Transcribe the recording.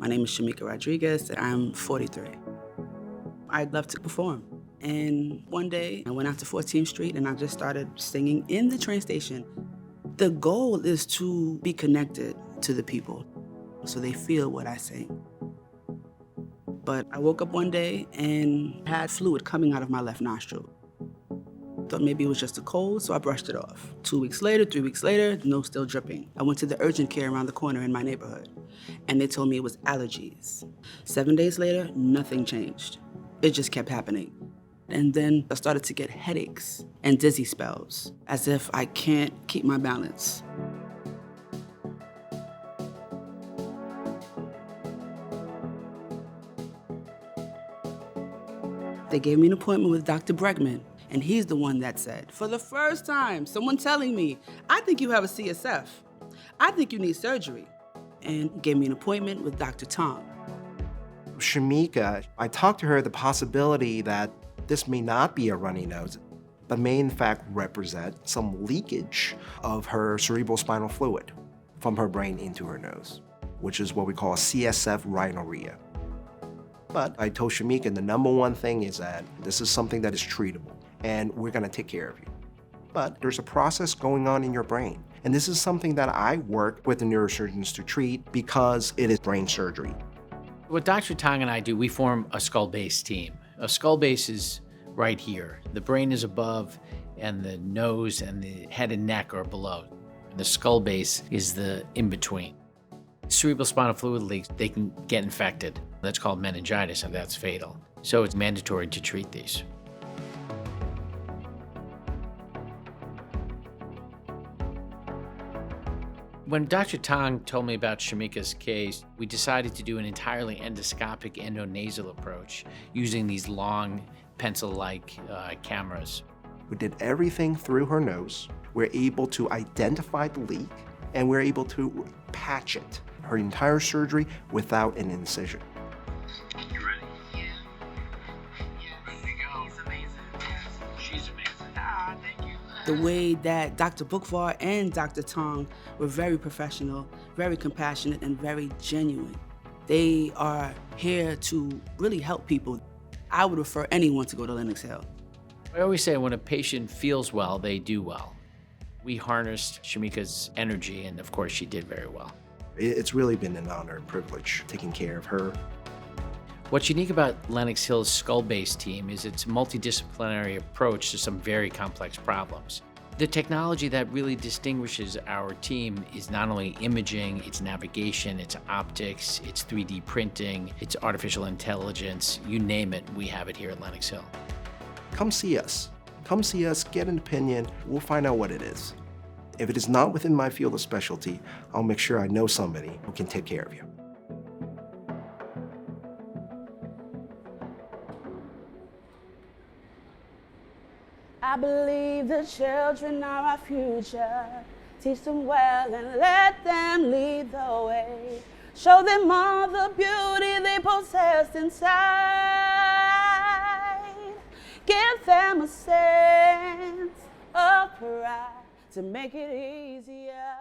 My name is Shemika Rodriguez, and I'm 43. I'd love to perform. And one day, I went out to 14th Street and I just started singing in the train station. The goal is to be connected to the people so they feel what I sing. But I woke up one day and had fluid coming out of my left nostril. Thought maybe it was just a cold, so I brushed it off. 2 weeks later, 3 weeks later, the nose still dripping. I went to the urgent care around the corner in my neighborhood, and they told me it was allergies. 7 days later, nothing changed. It just kept happening. And then I started to get headaches and dizzy spells, as if I can't keep my balance. They gave me an appointment with Dr. Bregman, and he's the one that said, for the first time, someone telling me, I think you have a CSF. I think you need surgery. And gave me an appointment with Dr. Tong. Shemika, I talked to her the possibility that this may not be a runny nose, but may in fact represent some leakage of her cerebrospinal fluid from her brain into her nose, which is what we call a CSF rhinorrhea. But I told Shemika the number one thing is that this is something that is treatable, and we're gonna take care of you. But there's a process going on in your brain, and this is something that I work with the neurosurgeons to treat because it is brain surgery. What Dr. Tong and I do, we form a skull base team. A skull base is right here. The brain is above, and the nose and the head and neck are below. The skull base is the in-between. Cerebrospinal fluid leaks, they can get infected. That's called meningitis, and that's fatal. So it's mandatory to treat these. When Dr. Tong told me about Shemika's case, we decided to do an entirely endoscopic endonasal approach using these long pencil-like cameras. We did everything through her nose. We're able to identify the leak, and we're able to patch it. Her entire surgery without an incision. You ready? Yeah. Ready to go. She's amazing. She's amazing. Thank you. The way that Dr. Bookvar and Dr. Tong were very professional, very compassionate, and very genuine. They are here to really help people. I would refer anyone to go to Lenox Hill. I always say when a patient feels well, they do well. We harnessed Shemika's energy, and of course, she did very well. It's really been an honor and privilege taking care of her. What's unique about Lenox Hill's skull-based team is its multidisciplinary approach to some very complex problems. The technology that really distinguishes our team is not only imaging, it's navigation, it's optics, it's 3D printing, it's artificial intelligence, you name it, we have it here at Lenox Hill. Come see us. Come see us, get an opinion, we'll find out what it is. If it is not within my field of specialty, I'll make sure I know somebody who can take care of you. I believe the children are our future. Teach them well and let them lead the way. Show them all the beauty they possess inside. Give them a sense of pride to make it easier.